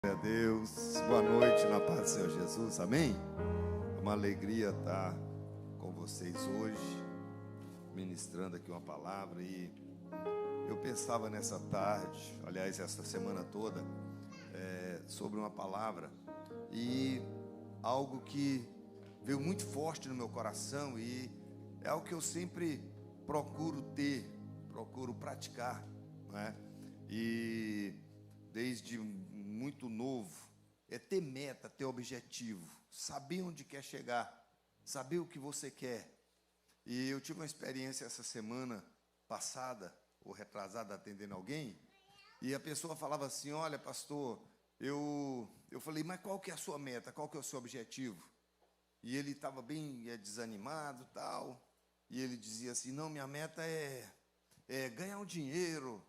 Glória a Deus, boa noite na paz do Senhor Jesus, amém? É uma alegria estar com vocês hoje, ministrando aqui uma palavra. E eu pensava nessa tarde, aliás, essa semana toda, sobre uma palavra e algo que veio muito forte no meu coração, e é algo que eu sempre procuro praticar, não é? E desde muito novo, é ter meta, ter objetivo, saber onde quer chegar, saber o que você quer. E eu tive uma experiência essa semana passada, ou retrasada, atendendo alguém, e a pessoa falava assim: olha, pastor, eu falei, mas qual que é a sua meta, qual que é o seu objetivo? E ele estava bem desanimado, tal, e ele dizia assim: não, minha meta é ganhar um dinheiro,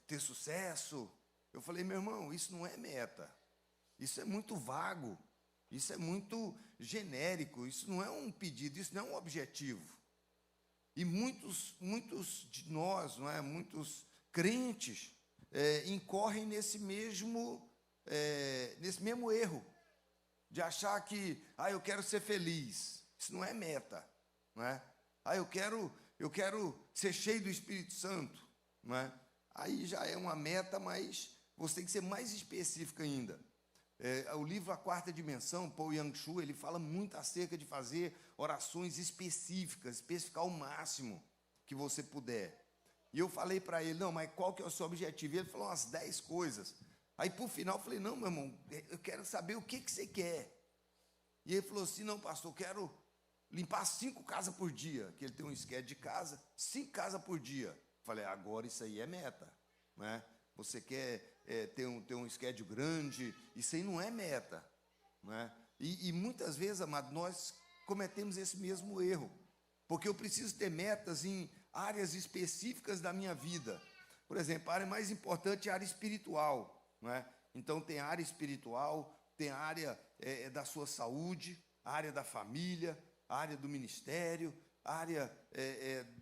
ter sucesso. Eu falei: meu irmão, isso não é meta, isso é muito vago, isso é muito genérico, isso não é um pedido, isso não é um objetivo. E muitos de nós, não é, muitos crentes incorrem nesse mesmo erro, de achar que, eu quero ser feliz. Isso não é meta, não é? Eu quero ser cheio do Espírito Santo, não é? Aí já é uma meta, mas você tem que ser mais específico ainda. O livro A Quarta Dimensão, Paul Yang-Shu, ele fala muito acerca de fazer orações específicas, especificar o máximo que você puder. E eu falei para ele: não, mas qual que é o seu objetivo? E ele falou umas 10 coisas. Aí, por final, eu falei: não, meu irmão, eu quero saber o que você quer. E ele falou assim: não, pastor, eu quero limpar 5 casas por dia, que ele tem um schedule de casa, 5 casas por dia. Falei: agora isso aí é meta, né? Você quer ter um schedule grande, isso aí não é meta, né? E muitas vezes, amado, nós cometemos esse mesmo erro, porque eu preciso ter metas em áreas específicas da minha vida. Por exemplo, a área mais importante é a área espiritual, não é? Então tem a área espiritual, tem a área da sua saúde, a área da família, a área do ministério, a área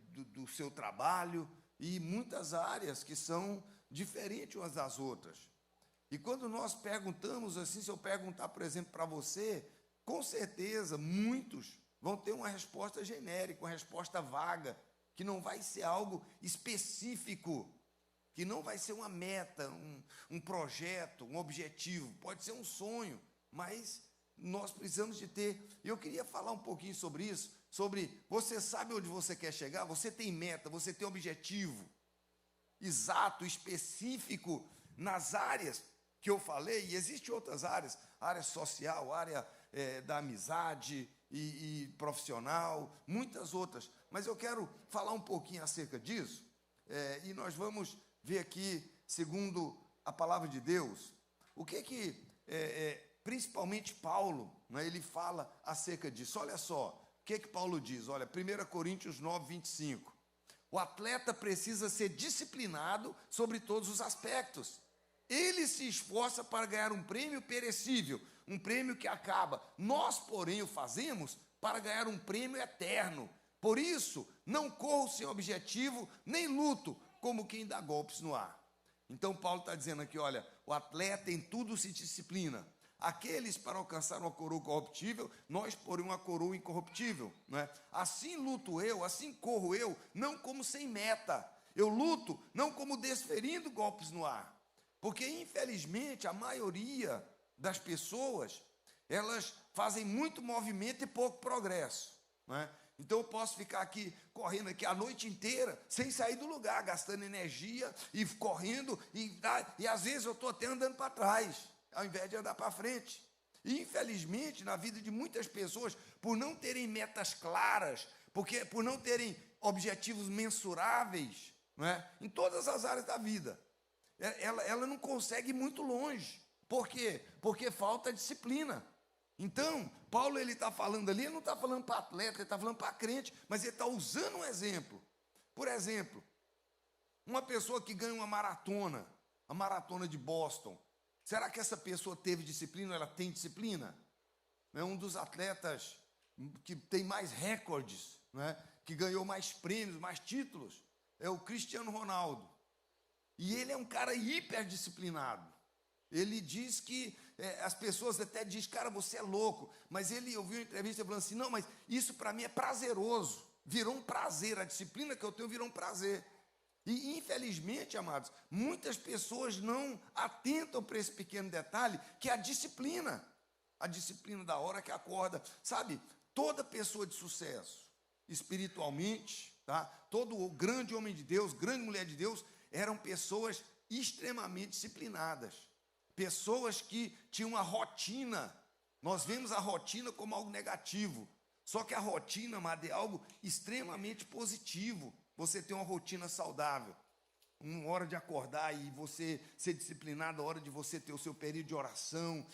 do seu trabalho, e muitas áreas que são diferentes umas das outras. E quando nós perguntamos assim, se eu perguntar, por exemplo, para você, com certeza muitos vão ter uma resposta genérica, uma resposta vaga, que não vai ser algo específico, que não vai ser uma meta, um projeto, um objetivo. Pode ser um sonho, mas nós precisamos de ter. Eu queria falar um pouquinho sobre isso, sobre você sabe onde você quer chegar, você tem meta, você tem objetivo exato, específico, nas áreas que eu falei. E existem outras áreas, área social, área da amizade e profissional, muitas outras. Mas eu quero falar um pouquinho acerca disso, e nós vamos ver aqui, segundo a palavra de Deus, o que principalmente Paulo, né, ele fala acerca disso. Olha só, o que Paulo diz? Olha, 1 Coríntios 9, 25. O atleta precisa ser disciplinado sobre todos os aspectos. Ele se esforça para ganhar um prêmio perecível, um prêmio que acaba. Nós, porém, o fazemos para ganhar um prêmio eterno. Por isso, não corro sem objetivo, nem luto como quem dá golpes no ar. Então, Paulo está dizendo aqui, olha, o atleta em tudo se disciplina. Aqueles para alcançar uma coroa corruptível, nós porém uma coroa incorruptível, não é? Assim luto eu, assim corro eu, não como sem meta. Eu luto não como desferindo golpes no ar. Porque, infelizmente, a maioria das pessoas, elas fazem muito movimento e pouco progresso, não é? Então eu posso ficar aqui, correndo aqui a noite inteira, sem sair do lugar, gastando energia e correndo, e às vezes eu estou até andando para trás, ao invés de andar para frente. E, infelizmente, na vida de muitas pessoas, por não terem metas claras, por não terem objetivos mensuráveis, não é? Em todas as áreas da vida, ela não consegue ir muito longe. Por quê? Porque falta disciplina. Então, Paulo, ele está falando ali, ele não está falando para atleta, ele está falando para crente, mas ele está usando um exemplo. Por exemplo, uma pessoa que ganha uma maratona, a maratona de Boston, será que essa pessoa teve disciplina? Ela tem disciplina? É um dos atletas que tem mais recordes, né? Que ganhou mais prêmios, mais títulos, é o Cristiano Ronaldo. E ele é um cara hiperdisciplinado. Ele diz que, as pessoas até dizem, cara, você é louco. Mas ele ouviu uma entrevista falando assim, não, mas isso para mim é prazeroso. Virou um prazer, a disciplina que eu tenho virou um prazer. E, infelizmente, amados, muitas pessoas não atentam para esse pequeno detalhe, que é a disciplina da hora que acorda. Sabe, toda pessoa de sucesso, espiritualmente, tá? Todo grande homem de Deus, grande mulher de Deus, eram pessoas extremamente disciplinadas. Pessoas que tinham uma rotina. Nós vemos a rotina como algo negativo. Só que a rotina, amado, é algo extremamente positivo. Você tem uma rotina saudável, uma hora de acordar e você ser disciplinado, a hora de você ter o seu período de oração.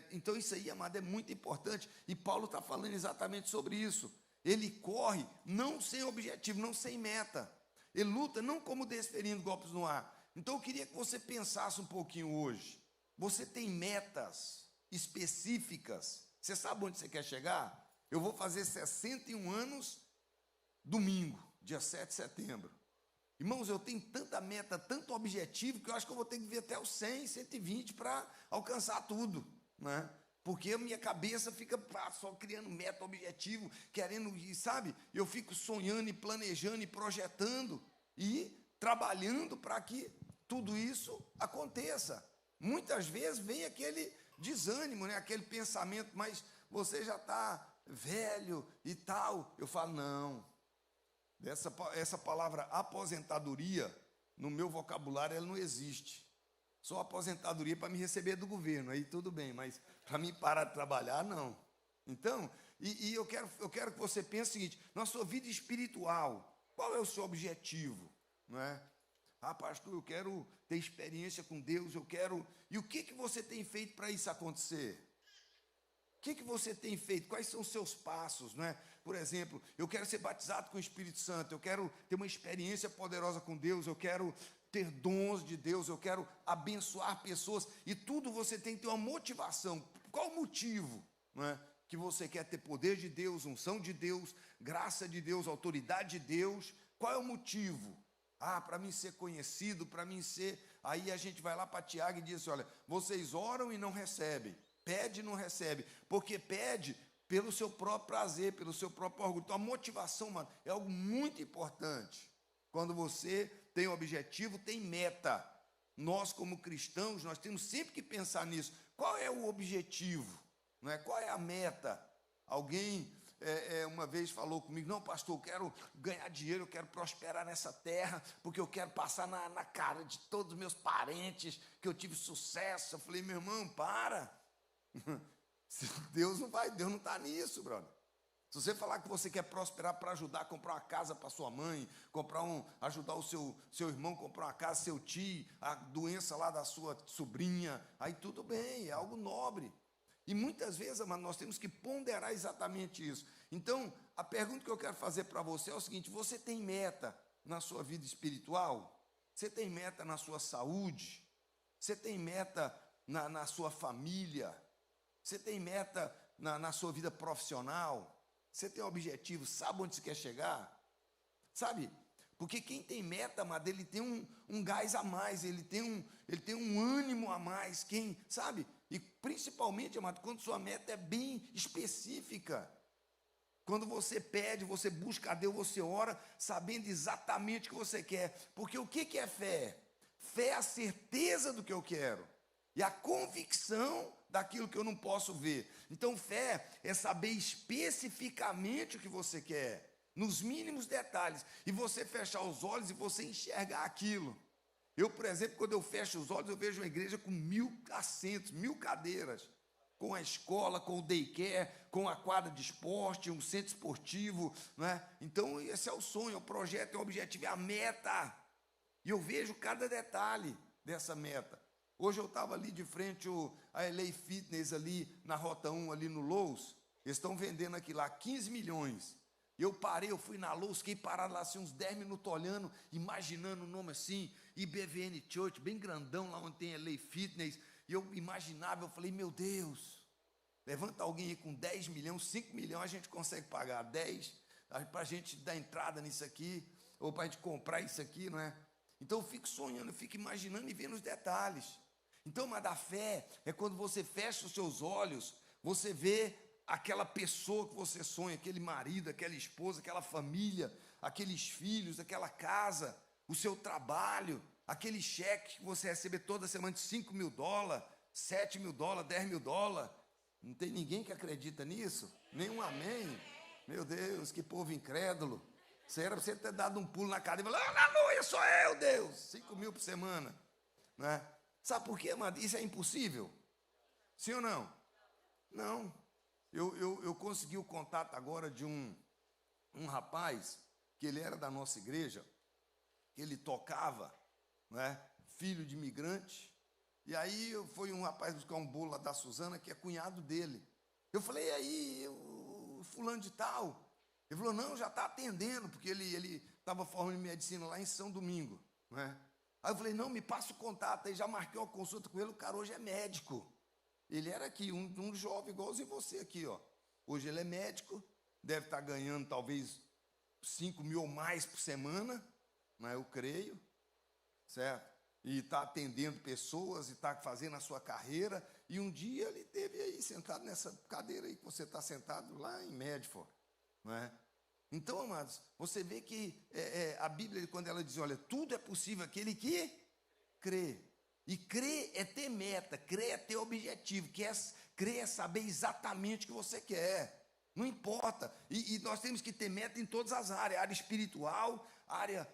Então isso aí, amado, é muito importante. E Paulo está falando exatamente sobre isso. Ele corre não sem objetivo, não sem meta. Ele luta não como desferindo golpes no ar. Então eu queria que você pensasse um pouquinho hoje. Você tem metas específicas? Você sabe onde você quer chegar? Eu vou fazer 61 anos domingo, dia 7 de setembro. Irmãos, eu tenho tanta meta, tanto objetivo, que eu acho que eu vou ter que viver até os 100, 120 para alcançar tudo, né? Porque a minha cabeça fica só criando meta, objetivo, querendo, sabe? Eu fico sonhando e planejando e projetando e trabalhando para que tudo isso aconteça. Muitas vezes vem aquele desânimo, né? Aquele pensamento, mas você já está velho e tal. Eu falo, não. Essa palavra aposentadoria, no meu vocabulário, ela não existe. Só aposentadoria para me receber do governo, aí tudo bem, mas para mim parar de trabalhar, não. Então, eu quero que você pense o seguinte, na sua vida espiritual, qual é o seu objetivo? Não é? Ah, pastor, eu quero ter experiência com Deus, eu quero... E o que você tem feito para isso acontecer? O que você tem feito? Quais são os seus passos, não é? Por exemplo, eu quero ser batizado com o Espírito Santo, eu quero ter uma experiência poderosa com Deus, eu quero ter dons de Deus, eu quero abençoar pessoas, e tudo você tem que ter uma motivação. Qual o motivo, não é? Que você quer ter poder de Deus, unção de Deus, graça de Deus, autoridade de Deus? Qual é o motivo? Ah, para mim ser conhecido, para mim ser... Aí a gente vai lá para Tiago e diz assim, olha, vocês oram e não recebem, pede e não recebe, porque pede pelo seu próprio prazer, pelo seu próprio orgulho. Então a motivação, mano, é algo muito importante. Quando você tem objetivo, tem meta. Nós, como cristãos, nós temos sempre que pensar nisso. Qual é o objetivo? Não é? Qual é a meta? Alguém uma vez falou comigo, não, pastor, eu quero ganhar dinheiro, eu quero prosperar nessa terra, porque eu quero passar na cara de todos os meus parentes que eu tive sucesso. Eu falei, meu irmão, para. Deus não está nisso, brother. Se você falar que você quer prosperar para ajudar a comprar uma casa para sua mãe, ajudar o seu irmão a comprar uma casa, seu tio, a doença lá da sua sobrinha, aí tudo bem, é algo nobre. E muitas vezes, amado, nós temos que ponderar exatamente isso. Então, a pergunta que eu quero fazer para você é o seguinte, você tem meta na sua vida espiritual? Você tem meta na sua saúde? Você tem meta na sua família? Você tem meta na sua vida profissional? Você tem objetivo, sabe onde você quer chegar? Sabe? Porque quem tem meta, amado, ele tem um gás a mais, ele tem um ânimo a mais, sabe? E principalmente, amado, quando sua meta é bem específica. Quando você pede, você busca a Deus, você ora, sabendo exatamente o que você quer. Porque o que é fé? Fé é a certeza do que eu quero. E a convicção daquilo que eu não posso ver. Então, fé é saber especificamente o que você quer, nos mínimos detalhes, e você fechar os olhos e você enxergar aquilo. Eu, por exemplo, quando eu fecho os olhos, eu vejo uma igreja com 1000 assentos, 1000 cadeiras, com a escola, com o daycare, com a quadra de esporte, um centro esportivo, não é? Então, esse é o sonho, é o projeto, é o objetivo, é a meta. E eu vejo cada detalhe dessa meta. Hoje eu estava ali de frente a LA Fitness, ali na Rota 1, ali no Lowe's. Eles estão vendendo aqui lá 15 milhões. Eu parei, eu fui na Lowe's, fiquei parado lá assim uns 10 minutos olhando, imaginando o nome assim, IBVN Church, bem grandão, lá onde tem LA Fitness. E eu imaginava, eu falei, meu Deus, levanta alguém aí com 10 milhões, 5 milhões a gente consegue pagar, 10, para a gente dar entrada nisso aqui, ou para a gente comprar isso aqui, não é? Então eu fico sonhando, eu fico imaginando e vendo os detalhes. Então, mas a fé é quando você fecha os seus olhos, você vê aquela pessoa que você sonha, aquele marido, aquela esposa, aquela família, aqueles filhos, aquela casa, o seu trabalho, aquele cheque que você recebe toda semana de $5.000, $7.000, $10.000. Não tem ninguém que acredita nisso? Nenhum amém? Meu Deus, que povo incrédulo. Você era para você ter dado um pulo na cadeira e falar, aleluia, sou eu, Deus. 5.000 por semana. Né? Sabe por quê, amado? Isso é impossível? Sim ou não? Não. Eu consegui o contato agora de um rapaz, que ele era da nossa igreja, que ele tocava, né? Filho de imigrante. E aí foi um rapaz buscar um bolo lá da Suzana, que é cunhado dele. Eu falei, e aí, o fulano de tal? Ele falou, não, já está atendendo, porque ele estava formando em medicina lá em São Domingo. Né? Aí eu falei, não, me passa o contato. Aí já marquei uma consulta com ele, o cara hoje é médico. Ele era aqui, um jovem igualzinho você aqui, ó. Hoje ele é médico, deve estar ganhando talvez 5.000 ou mais por semana, né, eu creio, certo? E está atendendo pessoas, e está fazendo a sua carreira, e um dia ele esteve aí sentado nessa cadeira aí que você está sentado lá em Medford, não é? Então, amados, você vê que a Bíblia, quando ela diz, olha, tudo é possível aquele que crê. E crer é ter meta, crer é ter objetivo, crer é saber exatamente o que você quer. Não importa. E nós temos que ter meta em todas as áreas, área espiritual, área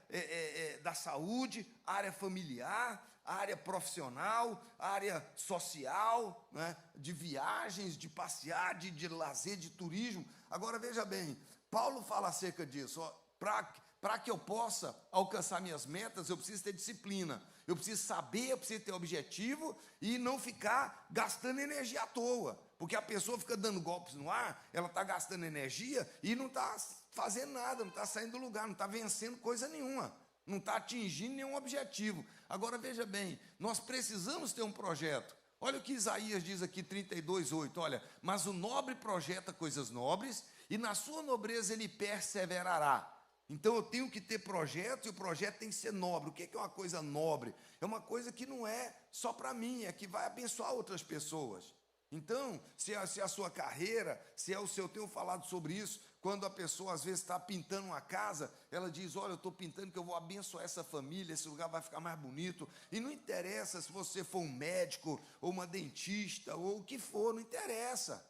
da saúde, área familiar, área profissional, área social, né, de viagens, de passear, de lazer, de turismo. Agora, veja bem, Paulo fala acerca disso. Para que eu possa alcançar minhas metas, eu preciso ter disciplina. Eu preciso saber, eu preciso ter objetivo e não ficar gastando energia à toa. Porque a pessoa fica dando golpes no ar, ela está gastando energia e não está fazendo nada, não está saindo do lugar, não está vencendo coisa nenhuma, não está atingindo nenhum objetivo. Agora, veja bem, nós precisamos ter um projeto. Olha o que Isaías diz aqui, 32:8, olha, mas o nobre projeta coisas nobres e na sua nobreza ele perseverará. Então eu tenho que ter projeto e o projeto tem que ser nobre. O que é uma coisa nobre? É uma coisa que não é só para mim, é que vai abençoar outras pessoas. Então, se é a sua carreira, se é o seu, eu tenho falado sobre isso, quando a pessoa às vezes está pintando uma casa, ela diz, olha, eu estou pintando que eu vou abençoar essa família, esse lugar vai ficar mais bonito. E não interessa se você for um médico, ou uma dentista, ou o que for, não interessa.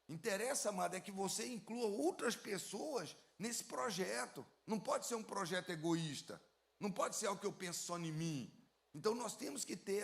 Interessa, amado, é que você inclua outras pessoas nesse projeto. Não pode ser um projeto egoísta. Não pode ser algo que eu penso só em mim. Então nós temos que ter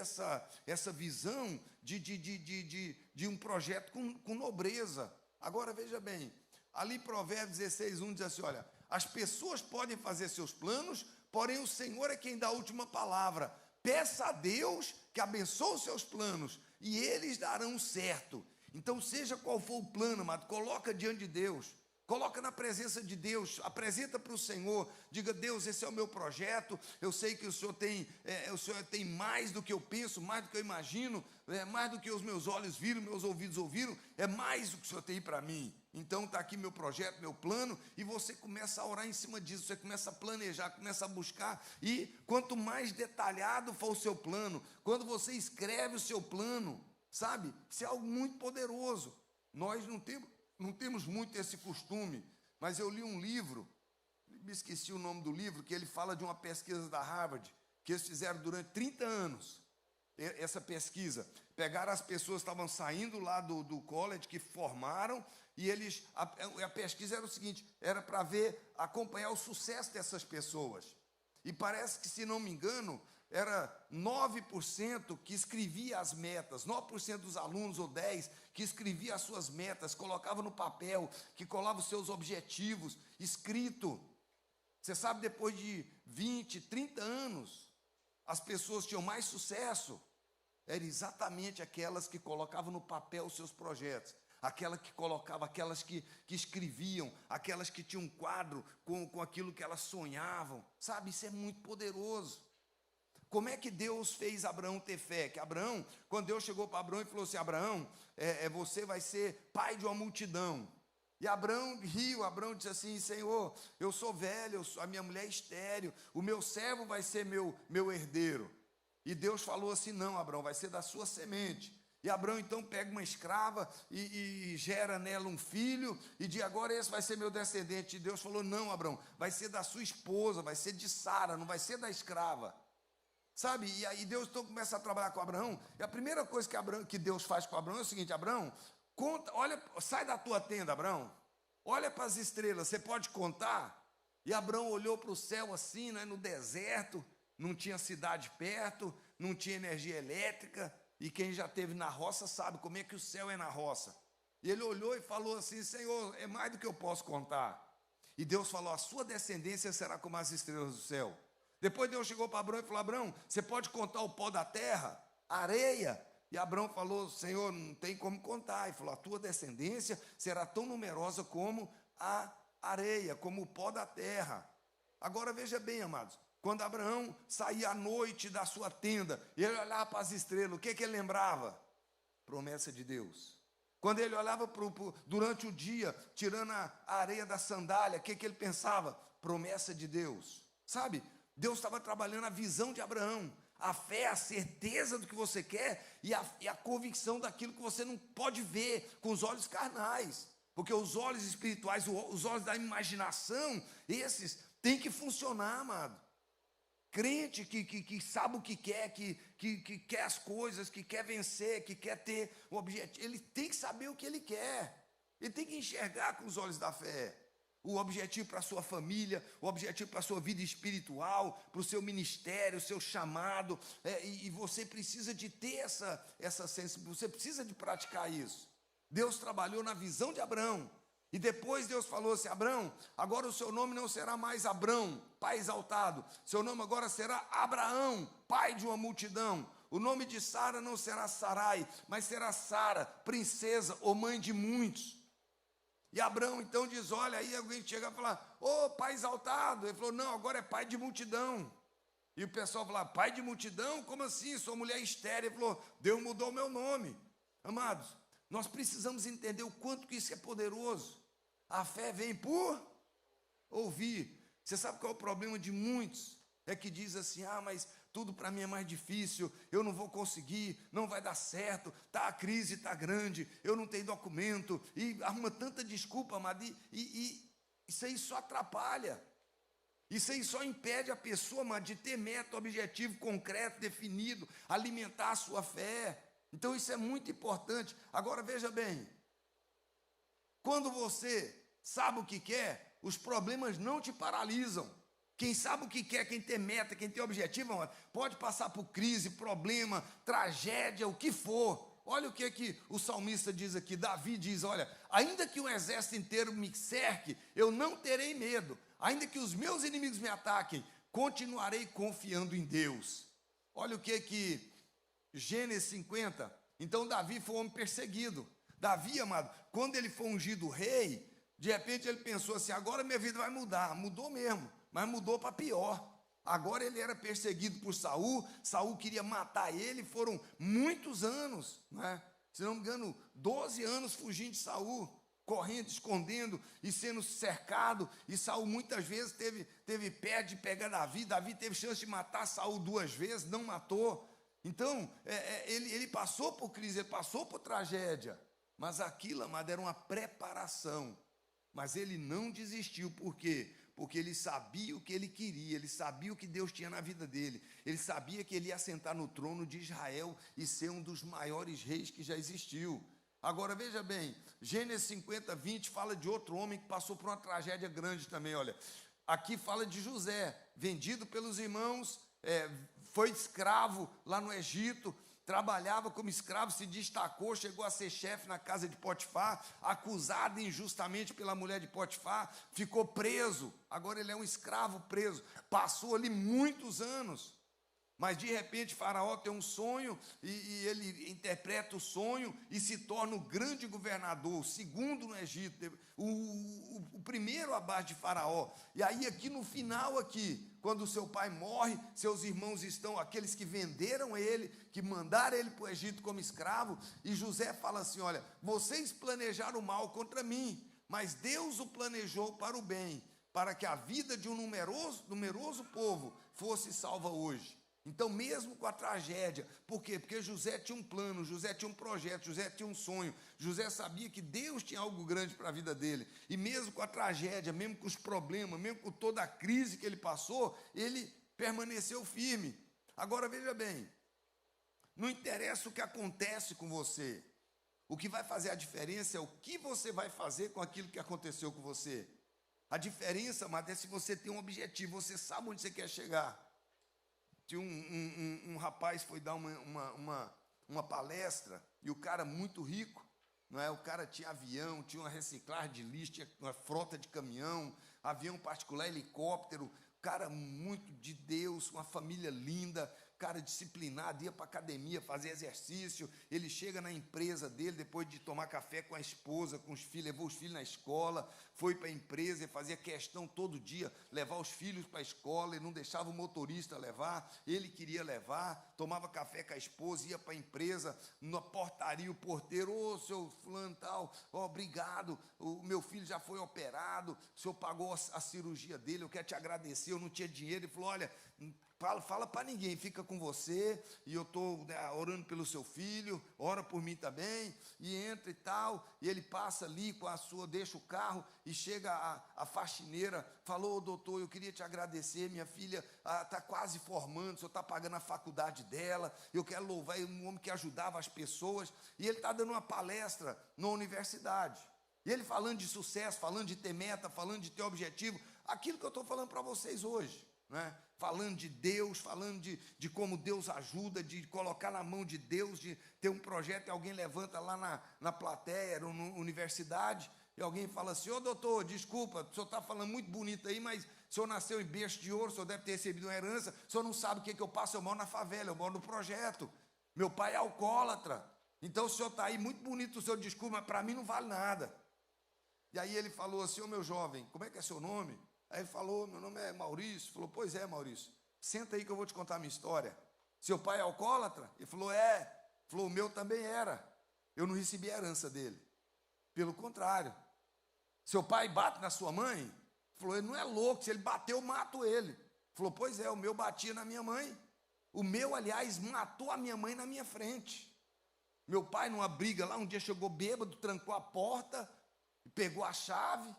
essa visão de um projeto com nobreza. Agora veja bem, ali Provérbios 16:1 diz assim, olha, as pessoas podem fazer seus planos, porém o Senhor é quem dá a última palavra. Peça a Deus que abençoe os seus planos e eles darão certo. Então seja qual for o plano, amado, coloca diante de Deus. Coloca na presença de Deus, apresenta para o Senhor, diga, Deus, esse é o meu projeto, eu sei que o Senhor tem mais do que eu penso, mais do que eu imagino, mais do que os meus olhos viram, meus ouvidos ouviram, é mais do que o Senhor tem para mim. Então está aqui meu projeto, meu plano, e você começa a orar em cima disso, você começa a planejar, começa a buscar, e quanto mais detalhado for o seu plano, quando você escreve o seu plano, sabe, isso é algo muito poderoso. Nós não temos muito esse costume, mas eu li um livro, me esqueci o nome do livro, que ele fala de uma pesquisa da Harvard, que eles fizeram durante 30 anos, essa pesquisa. Pegaram as pessoas que estavam saindo lá do college, que formaram, e a pesquisa era o seguinte, era para acompanhar o sucesso dessas pessoas. E parece que, se não me engano, era 9% que escrevia as metas, 9% dos alunos, ou 10%, que escrevia as suas metas, colocava no papel, que colava os seus objetivos, escrito. Você sabe, depois de 20, 30 anos, as pessoas tinham mais sucesso, eram exatamente aquelas que colocavam no papel os seus projetos, aquelas que escreviam, aquelas que tinham um quadro com aquilo que elas sonhavam, sabe, isso é muito poderoso. Como é que Deus fez Abraão ter fé? Que Abraão, quando Deus chegou para Abraão e falou assim, Abraão, você vai ser pai de uma multidão. E Abrão riu, Abrão disse assim: Senhor, eu sou velho, a minha mulher é estéril, o meu servo vai ser meu herdeiro. E Deus falou assim: não, Abrão, vai ser da sua semente. E Abrão então pega uma escrava e gera nela um filho, e de agora esse vai ser meu descendente. E Deus falou: não, Abrão, vai ser da sua esposa, vai ser de Sara, não vai ser da escrava. Sabe, e aí Deus então começa a trabalhar com Abraão, e a primeira coisa que Deus faz com Abraão é o seguinte: Abraão, conta, olha, sai da tua tenda, Abraão, olha para as estrelas, você pode contar? E Abraão olhou para o céu assim, né, no deserto, não tinha cidade perto, não tinha energia elétrica, e quem já esteve na roça sabe como é que o céu é na roça. E ele olhou e falou assim: Senhor, é mais do que eu posso contar. E Deus falou: a sua descendência será como as estrelas do céu. Depois Deus chegou para Abrão e falou: Abrão, você pode contar o pó da terra, a areia? E Abrão falou: Senhor, não tem como contar. E falou: a tua descendência será tão numerosa como a areia, como o pó da terra. Agora veja bem, amados, quando Abraão saía à noite da sua tenda, e ele olhava para as estrelas, o que ele lembrava? Promessa de Deus. Quando ele olhava durante o dia, tirando a areia da sandália, o que ele pensava? Promessa de Deus. Sabe? Deus estava trabalhando a visão de Abraão, a fé, a certeza do que você quer e a convicção daquilo que você não pode ver com os olhos carnais, porque os olhos espirituais, os olhos da imaginação, esses têm que funcionar, amado. Crente que sabe o que quer, que quer as coisas, que quer vencer, que quer ter o objetivo, ele tem que saber o que ele quer, ele tem que enxergar com os olhos da fé. O objetivo para a sua família, o objetivo para a sua vida espiritual, para o seu ministério, o seu chamado, e você precisa de ter essa sensibilidade, você precisa de praticar isso. Deus trabalhou na visão de Abraão, e depois Deus falou assim: Abraão, agora o seu nome não será mais Abrão, pai exaltado, seu nome agora será Abraão, pai de uma multidão. O nome de Sara não será Sarai, mas será Sara, princesa ou mãe de muitos. E Abraão então diz: olha, aí alguém chega e fala: ô, pai exaltado. Ele falou: não, agora é pai de multidão. E o pessoal fala: pai de multidão? Como assim? Sua mulher é estéril. Ele falou: Deus mudou o meu nome. Amados, nós precisamos entender o quanto que isso é poderoso. A fé vem por ouvir. Você sabe qual é o problema de muitos? É que diz assim: ah, mas tudo para mim é mais difícil, eu não vou conseguir, não vai dar certo, a crise está grande, eu não tenho documento, e arruma tanta desculpa, amado, e isso aí só atrapalha, isso aí só impede a pessoa, amado, de ter meta, objetivo concreto, definido, alimentar a sua fé. Então isso é muito importante. Agora veja bem, quando você sabe o que quer, os problemas não te paralisam. Quem sabe o que quer, quem tem meta, quem tem objetivo, pode passar por crise, problema, tragédia, o que for. Olha o que o salmista diz aqui, Davi diz: olha, ainda que um exército inteiro me cerque, eu não terei medo. Ainda que os meus inimigos me ataquem, continuarei confiando em Deus. Olha o que Gênesis 50, então Davi foi um homem perseguido. Davi, amado, quando ele foi ungido rei, de repente ele pensou assim: agora minha vida vai mudar. Mudou mesmo, mas mudou para pior. Agora ele era perseguido por Saul, Saul queria matar ele, foram muitos anos, né? Se não me engano, 12 anos fugindo de Saul, correndo, escondendo e sendo cercado, e Saul muitas vezes teve pé de pegar Davi, Davi teve chance de matar Saul 2 vezes, não matou. Então, ele passou por crise, ele passou por tragédia, mas aquilo, amado, era uma preparação. Mas ele não desistiu, por quê? Porque ele sabia o que ele queria, ele sabia o que Deus tinha na vida dele, ele sabia que ele ia sentar no trono de Israel e ser um dos maiores reis que já existiu. Agora veja bem, Gênesis 50, 20 fala de outro homem que passou por uma tragédia grande também. Olha, aqui fala de José, vendido pelos irmãos, foi escravo lá no Egito, trabalhava como escravo, se destacou, chegou a ser chefe na casa de Potifar, acusado injustamente pela mulher de Potifar, ficou preso. Agora ele é um escravo preso, passou ali muitos anos, mas de repente Faraó tem um sonho, e ele interpreta o sonho e se torna o grande governador, o segundo no Egito, o primeiro abaixo de Faraó. E aí aqui no final, quando o seu pai morre, seus irmãos estão, aqueles que venderam ele, que mandaram ele para o Egito como escravo, e José fala assim: olha, vocês planejaram mal contra mim, mas Deus o planejou para o bem, para que a vida de um numeroso povo fosse salva hoje. Então, mesmo com a tragédia, por quê? Porque José tinha um plano, José tinha um projeto, José tinha um sonho, José sabia que Deus tinha algo grande para a vida dele, e mesmo com a tragédia, mesmo com os problemas, mesmo com toda a crise que ele passou, ele permaneceu firme. Agora, veja bem, não interessa o que acontece com você, o que vai fazer a diferença é o que você vai fazer com aquilo que aconteceu com você. A diferença, mas é se você tem um objetivo, você sabe onde você quer chegar. Tinha um rapaz foi dar uma palestra, e o cara muito rico, não é? O cara tinha avião, tinha uma reciclagem de lixo, tinha uma frota de caminhão, avião particular, helicóptero, cara muito de Deus, uma família linda, cara disciplinado, ia para a academia fazer exercício. Ele chega na empresa dele, depois de tomar café com a esposa, com os filhos, levou os filhos na escola, foi para a empresa e fazia questão todo dia, levar os filhos para a escola, e não deixava o motorista levar, ele queria levar, tomava café com a esposa, ia para a empresa, na portaria o porteiro, ô, seu fulano tal, ó, obrigado, o meu filho já foi operado, o senhor pagou a cirurgia dele, eu quero te agradecer, eu não tinha dinheiro. Ele falou, olha, fala para ninguém, fica com você, e eu estou orando pelo seu filho, ora por mim também, e entra e tal, e ele passa ali com a sua, deixa o carro, e chega a faxineira, falou, doutor, eu queria te agradecer, minha filha está quase formando, o senhor está pagando a faculdade dela, eu quero louvar, um homem que ajudava as pessoas, e ele está dando uma palestra na universidade, e ele falando de sucesso, falando de ter meta, falando de ter objetivo, aquilo que eu estou falando para vocês hoje, né? Falando de Deus, falando de como Deus ajuda, de colocar na mão de Deus, de ter um projeto e alguém levanta lá na plateia, ou na universidade, e alguém fala assim, ô doutor, desculpa, o senhor está falando muito bonito aí, mas o senhor nasceu em berço de ouro, o senhor deve ter recebido uma herança, o senhor não sabe o que eu passo, eu moro na favela, eu moro no projeto, meu pai é alcoólatra, então o senhor está aí, muito bonito o senhor desculpa, mas para mim não vale nada. E aí ele falou assim, ô meu jovem, como é que é seu nome? Aí ele falou, meu nome é Maurício. Falou, pois é, Maurício, senta aí que eu vou te contar a minha história. Seu pai é alcoólatra? Ele falou, é. Falou, o meu também era. Eu não recebi a herança dele. Pelo contrário. Seu pai bate na sua mãe? Falou, ele não é louco, se ele bater eu mato ele. Falou, pois é, o meu batia na minha mãe. O meu, aliás, matou a minha mãe na minha frente. Meu pai, numa briga lá, um dia chegou bêbado, trancou a porta, pegou a chave,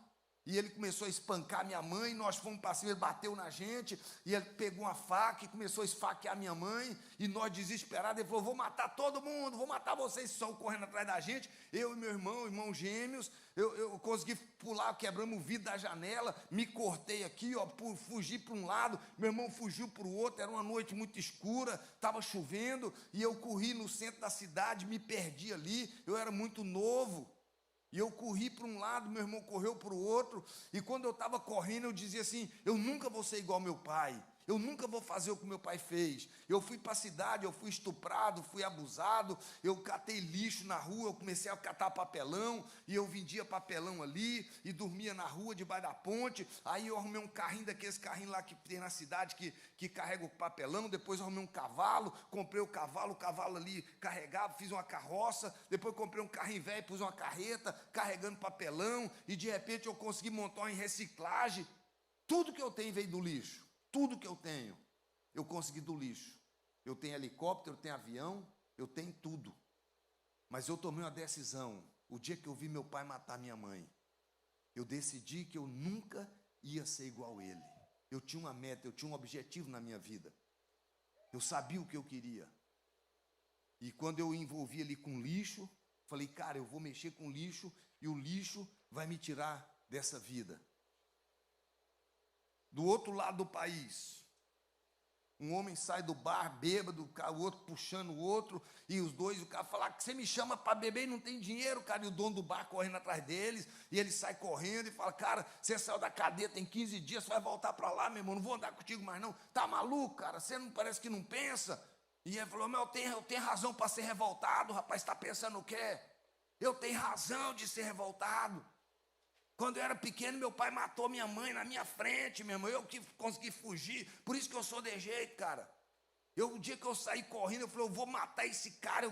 e ele começou a espancar minha mãe, nós fomos para cima, ele bateu na gente, e ele pegou uma faca e começou a esfaquear minha mãe, e nós desesperados, ele falou, vou matar todo mundo, vou matar vocês, que estão correndo atrás da gente, eu e meu irmão gêmeos, eu consegui pular, quebramos o vidro da janela, me cortei aqui, ó, fugi para um lado, meu irmão fugiu para o outro, era uma noite muito escura, estava chovendo, e eu corri no centro da cidade, me perdi ali, eu era muito novo, e eu corri para um lado, meu irmão correu para o outro, e quando eu estava correndo, eu dizia assim, eu nunca vou ser igual ao meu pai, eu nunca vou fazer o que meu pai fez. Eu fui para a cidade, eu fui estuprado, fui abusado, eu catei lixo na rua, eu comecei a catar papelão, e eu vendia papelão ali, e dormia na rua, debaixo da ponte, aí eu arrumei um carrinho daqueles carrinhos lá que tem na cidade, que carrega o papelão, depois eu arrumei um cavalo, comprei o cavalo ali carregava, fiz uma carroça, depois comprei um carrinho velho, pus uma carreta, carregando papelão, e de repente eu consegui montar em reciclagem. Tudo que eu tenho veio do lixo. Tudo que eu tenho, eu consegui do lixo. Eu tenho helicóptero, eu tenho avião, eu tenho tudo. Mas eu tomei uma decisão. O dia que eu vi meu pai matar minha mãe, eu decidi que eu nunca ia ser igual a ele. Eu tinha uma meta, eu tinha um objetivo na minha vida. Eu sabia o que eu queria. E quando eu envolvi ali com lixo, falei, cara, eu vou mexer com lixo e o lixo vai me tirar dessa vida. Do outro lado do país, um homem sai do bar bêbado, o outro puxando o outro, e os dois, o cara fala, que você me chama para beber e não tem dinheiro, cara, e o dono do bar correndo atrás deles, e ele sai correndo e fala, cara, você saiu da cadeia tem 15 dias, você vai voltar para lá, meu irmão, não vou andar contigo mais não, tá maluco, cara, você não parece que não pensa? E ele falou, eu tenho razão para ser revoltado, rapaz, está pensando o quê? Eu tenho razão de ser revoltado. Quando eu era pequeno, meu pai matou minha mãe na minha frente, meu irmão. Eu que consegui fugir, por isso que eu sou de jeito, cara. O dia que eu saí correndo, eu falei, eu vou matar esse cara, a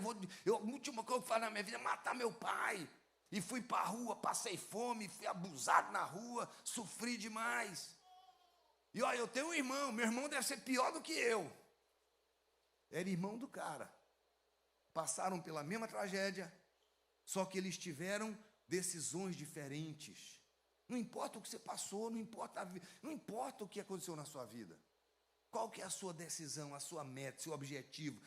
última coisa que eu faço na minha vida é matar meu pai. E fui para a rua, passei fome, fui abusado na rua, sofri demais. E olha, eu tenho um irmão, meu irmão deve ser pior do que eu. Era irmão do cara. Passaram pela mesma tragédia, só que eles tiveram decisões diferentes. Não importa o que você passou, não importa o que aconteceu na sua vida. Qual que é a sua decisão, a sua meta, seu objetivo?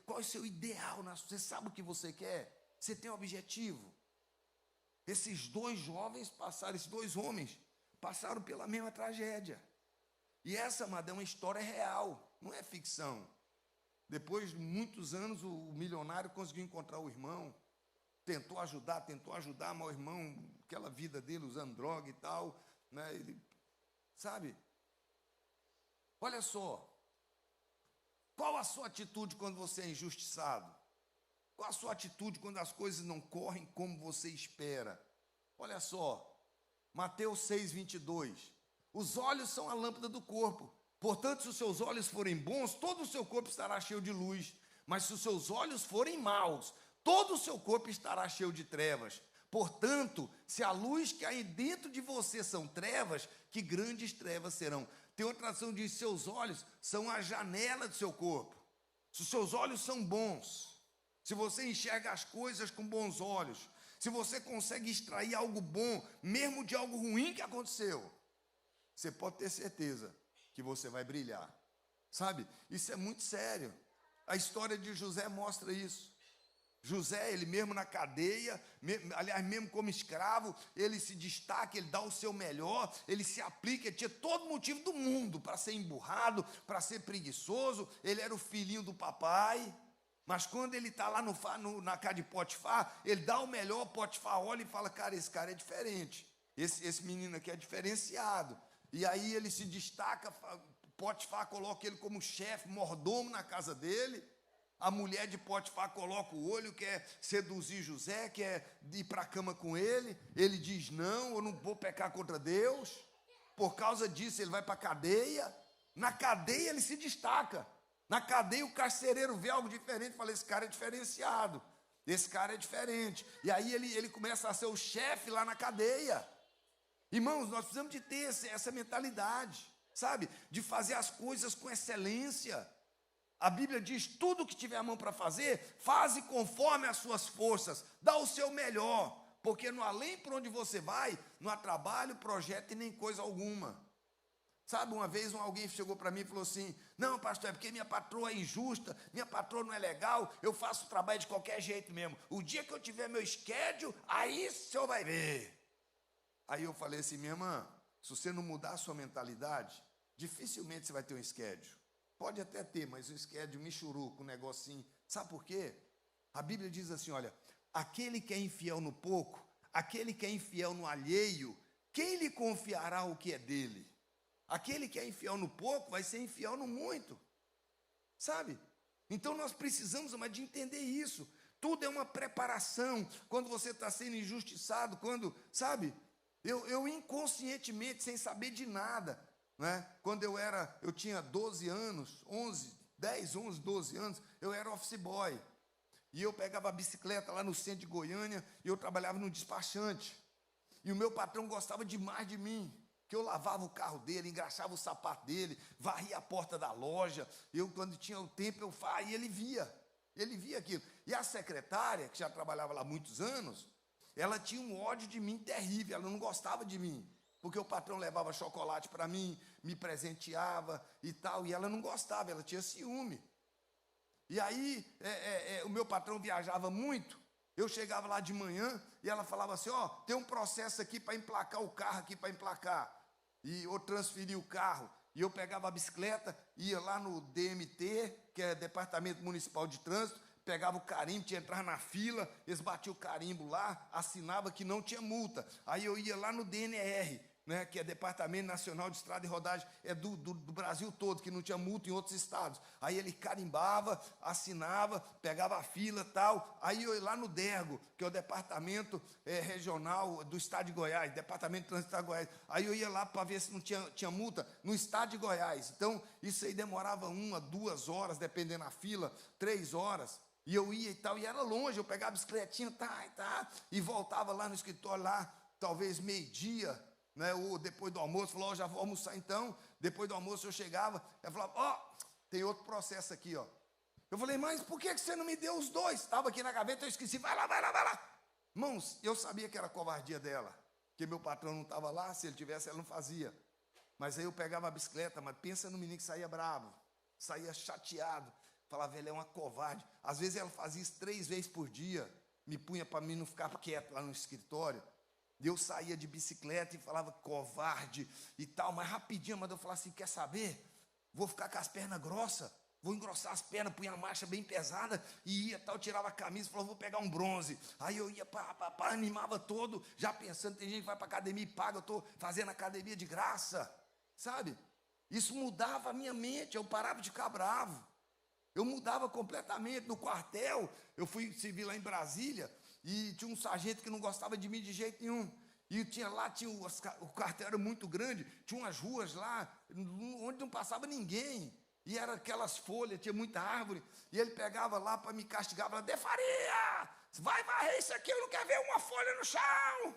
Qual é o seu ideal? Você sabe o que você quer? Você tem um objetivo? Esses dois homens passaram pela mesma tragédia. E essa, amada, é uma história real, não é ficção. Depois de muitos anos, o milionário conseguiu encontrar o irmão, tentou ajudar, mas o irmão, aquela vida dele, usando droga e tal, né, sabe? Olha só, qual a sua atitude quando você é injustiçado? Qual a sua atitude quando as coisas não correm como você espera? Olha só, Mateus 6:22. Os olhos são a lâmpada do corpo. Portanto, se os seus olhos forem bons, todo o seu corpo estará cheio de luz. Mas se os seus olhos forem maus, todo o seu corpo estará cheio de trevas. Portanto, se a luz que há dentro de você são trevas, que grandes trevas serão. Tem outra tradução que diz: seus olhos são a janela do seu corpo. Se os seus olhos são bons, se você enxerga as coisas com bons olhos, se você consegue extrair algo bom, mesmo de algo ruim que aconteceu, você pode ter certeza que você vai brilhar. Sabe? Isso é muito sério. A história de José mostra isso. José, ele mesmo na cadeia, aliás, mesmo como escravo, ele se destaca, ele dá o seu melhor, ele se aplica, ele tinha todo motivo do mundo para ser emburrado, para ser preguiçoso, ele era o filhinho do papai, mas quando ele está lá na casa de Potifar, ele dá o melhor, Potifar olha e fala: cara, esse cara é diferente, esse menino aqui é diferenciado. E aí ele se destaca, Potifar coloca ele como chefe, mordomo na casa dele. A mulher de Potifar coloca o olho, quer seduzir José, quer ir para a cama com ele. Ele diz: não, eu não vou pecar contra Deus. Por causa disso ele vai para a cadeia. Na cadeia ele se destaca. Na cadeia o carcereiro vê algo diferente e fala: esse cara é diferenciado, esse cara é diferente. E aí ele começa a ser o chefe lá na cadeia. Irmãos, nós precisamos de ter essa mentalidade, sabe? De fazer as coisas com excelência. A Bíblia diz: tudo que tiver a mão para fazer, faze conforme as suas forças, dá o seu melhor, porque no além por onde você vai, não há trabalho, projeto e nem coisa alguma. Sabe, uma vez alguém chegou para mim e falou assim: não, pastor, é porque minha patroa é injusta, minha patroa não é legal, eu faço o trabalho de qualquer jeito mesmo. O dia que eu tiver meu schedule, aí o senhor vai ver. Aí eu falei assim: minha irmã, se você não mudar a sua mentalidade, dificilmente você vai ter um schedule. Pode até ter, mas um schedule michuruco, um negocinho. Sabe por quê? A Bíblia diz assim: olha, aquele que é infiel no pouco, aquele que é infiel no alheio, quem lhe confiará o que é dele? Aquele que é infiel no pouco vai ser infiel no muito, sabe? Então nós precisamos, mas, de entender isso. Tudo é uma preparação. Quando você está sendo injustiçado, sabe? Eu inconscientemente, sem saber de nada, né? Quando eu tinha 12 anos, 10, 11, 12 anos, eu era office boy. E eu pegava a bicicleta lá no centro de Goiânia e eu trabalhava no despachante. E o meu patrão gostava demais de mim, que eu lavava o carro dele, engraxava o sapato dele, varria a porta da loja. Eu, quando tinha o tempo, e ele via aquilo. E a secretária, que já trabalhava lá há muitos anos, ela tinha um ódio de mim terrível, ela não gostava de mim, porque o patrão levava chocolate para mim, me presenteava e tal, e ela não gostava, ela tinha ciúme. E aí, o meu patrão viajava muito, eu chegava lá de manhã e ela falava assim: ó, tem um processo aqui para emplacar o carro, aqui para emplacar. E eu transferi o carro, e eu pegava a bicicleta, ia lá no DMT, que é Departamento Municipal de Trânsito, pegava o carimbo, tinha que entrar na fila, eles batiam o carimbo lá, assinava que não tinha multa. Aí eu ia lá no DNR, né, que é Departamento Nacional de Estrada e Rodagem, é do Brasil todo, que não tinha multa em outros estados. Aí ele carimbava, assinava, pegava a fila e tal. Aí eu ia lá no DERGO, que é o Departamento Regional do Estado de Goiás, Departamento de Trânsito do Estado de Goiás. Aí eu ia lá para ver se não tinha multa no Estado de Goiás. Então, isso aí demorava 1 a 2 horas, dependendo da fila, 3 horas. E eu ia e tal, e era longe, eu pegava a bicicletinha, e voltava lá no escritório, lá, talvez meio-dia, né, ou depois do almoço, falou, já vou almoçar então. Depois do almoço eu chegava, ela falava, tem outro processo aqui, ó. Eu falei, mas por que você não me deu os dois? Estava aqui na gaveta, eu esqueci, vai lá, vai lá, vai lá. Irmãos, eu sabia que era covardia dela, que meu patrão não estava lá, se ele tivesse, ela não fazia. Mas aí eu pegava a bicicleta, mas pensa no menino que saía bravo, saía chateado, falava, velho, é uma covarde. Às vezes ela fazia isso 3 vezes por dia, me punha para mim não ficar quieto lá no escritório. E eu saía de bicicleta e falava, covarde e tal, mas rapidinho, mas eu falava assim, quer saber? Vou ficar com as pernas grossas, vou engrossar as pernas, punha a marcha bem pesada, e ia tal, tirava a camisa, falava, vou pegar um bronze. Aí eu ia, animava todo, já pensando, tem gente que vai para academia e paga, eu estou fazendo academia de graça, sabe? Isso mudava a minha mente, eu parava de ficar bravo. Eu mudava completamente. No quartel, eu fui servir lá em Brasília, e tinha um sargento que não gostava de mim de jeito nenhum. E o quartel era muito grande, tinha umas ruas lá, onde não passava ninguém. E era aquelas folhas, tinha muita árvore. E ele pegava lá para me castigar, falava, De Faria, vai varrer isso aqui, eu não quero ver uma folha no chão.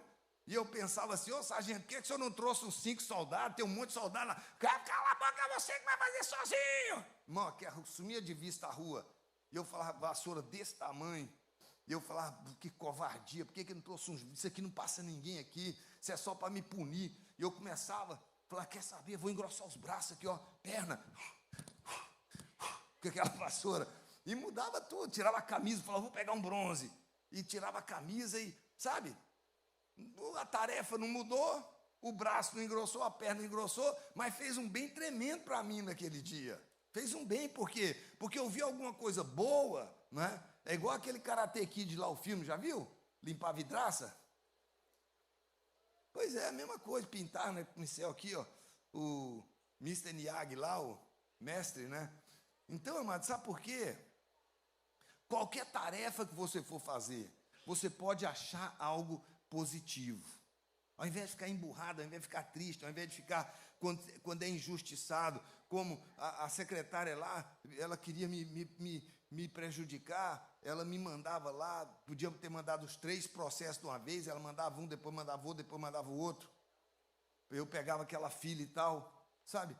E eu pensava assim, sargento, por que o senhor não trouxe uns 5 soldados? Tem um monte de soldado lá. Cala a boca, é você que vai fazer sozinho. Irmão, que sumia de vista a rua. E eu falava, vassoura desse tamanho. E eu falava, que covardia, por que não trouxe uns... Isso aqui não passa ninguém aqui, isso é só para me punir. E eu começava a falar, quer saber, vou engrossar os braços aqui, ó, perna. Com aquela vassoura. E mudava tudo, tirava a camisa, falava, vou pegar um bronze. E tirava a camisa e, sabe... A tarefa não mudou, o braço não engrossou, a perna não engrossou, mas fez um bem tremendo para mim naquele dia. Fez um bem, por quê? Porque eu vi alguma coisa boa, né? É igual aquele Karate Kid lá, o filme, já viu? Limpar a vidraça? Pois é, a mesma coisa, pintar, né, no céu aqui, ó, o Mr. Miyagi lá, o mestre, né? Então, amado, sabe por quê? Qualquer tarefa que você for fazer, você pode achar algo positivo. Ao invés de ficar emburrado, ao invés de ficar triste, ao invés de ficar quando é injustiçado, como a secretária lá, ela queria me prejudicar, ela me mandava lá, podia ter mandado os 3 processos de uma vez, ela mandava um, depois mandava outro, depois mandava o outro. Eu pegava aquela filha e tal, sabe?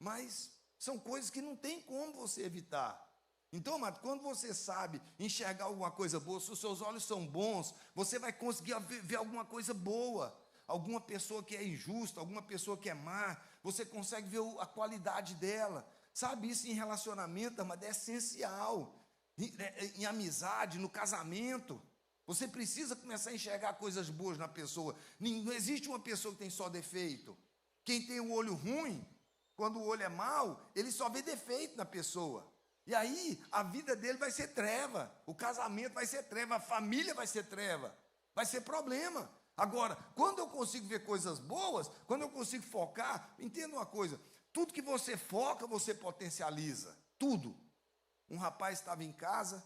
Mas são coisas que não tem como você evitar. Então, amado, quando você sabe enxergar alguma coisa boa, se os seus olhos são bons, você vai conseguir ver alguma coisa boa. Alguma pessoa que é injusta, alguma pessoa que é má, você consegue ver a qualidade dela. Sabe, isso em relacionamento, amado, é essencial. Em amizade, no casamento. Você precisa começar a enxergar coisas boas na pessoa. Não existe uma pessoa que tem só defeito. Quem tem o olho ruim, quando o olho é mau, ele só vê defeito na pessoa. E aí, a vida dele vai ser treva, o casamento vai ser treva, a família vai ser treva, vai ser problema. Agora, quando eu consigo ver coisas boas, quando eu consigo focar, entenda uma coisa, tudo que você foca, você potencializa, tudo. Um rapaz estava em casa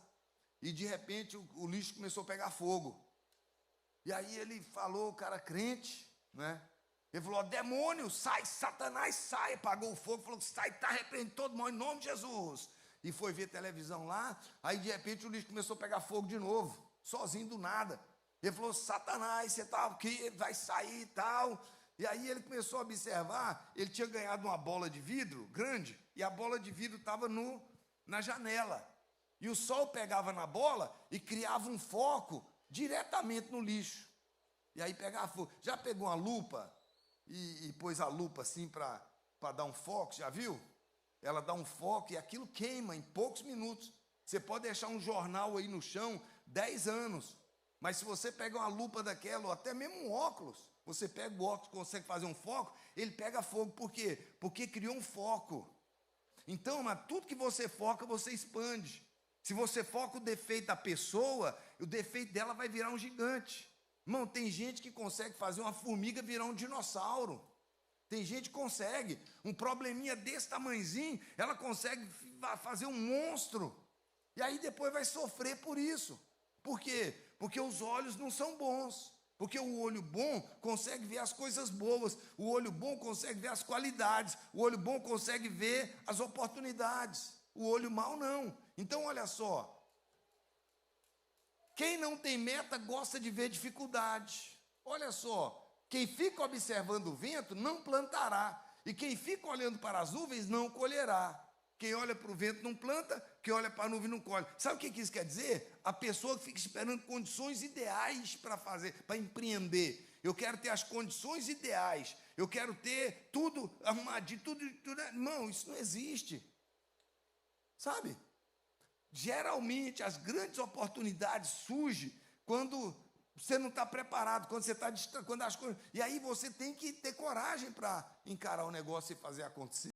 e de repente o lixo começou a pegar fogo. E aí ele falou, o cara crente, né? Ele falou, demônio, sai, Satanás, sai. Apagou o fogo, falou, sai, está repreendendo todo mundo em nome de Jesus. E foi ver televisão lá, aí de repente o lixo começou a pegar fogo de novo, sozinho do nada. Ele falou, Satanás, você está aqui, vai sair e tal. E aí ele começou a observar, ele tinha ganhado uma bola de vidro grande, e a bola de vidro estava na janela. E o sol pegava na bola e criava um foco diretamente no lixo. E aí pegava fogo. Já pegou uma lupa e pôs a lupa assim para dar um foco, já viu? Ela dá um foco e aquilo queima em poucos minutos. Você pode deixar um jornal aí no chão 10 anos, mas se você pega uma lupa daquela, ou até mesmo um óculos, você pega o óculos, consegue fazer um foco, ele pega fogo. Por quê? Porque criou um foco. Então, mas tudo que você foca, você expande. Se você foca o defeito da pessoa, o defeito dela vai virar um gigante. Irmão, tem gente que consegue fazer uma formiga virar um dinossauro. Tem gente que consegue, um probleminha desse tamanhozinho, ela consegue fazer um monstro. E aí depois vai sofrer por isso. Por quê? Porque os olhos não são bons. Porque o olho bom consegue ver as coisas boas. O olho bom consegue ver as qualidades. O olho bom consegue ver as oportunidades. O olho mau não. Então olha só, Quem não tem meta gosta de ver dificuldade. Olha só, quem fica observando o vento não plantará, e quem fica olhando para as nuvens não colherá. Quem olha para o vento não planta, quem olha para a nuvem não colhe. Sabe o que isso quer dizer? A pessoa que fica esperando condições ideais para fazer, para empreender. Eu quero ter as condições ideais, eu quero ter tudo arrumadinho, tudo. Irmão, isso não existe. Sabe? Geralmente, as grandes oportunidades surgem quando você não está preparado, quando você está distraído, quando as coisas... E aí você tem que ter coragem para encarar o negócio e fazer acontecer.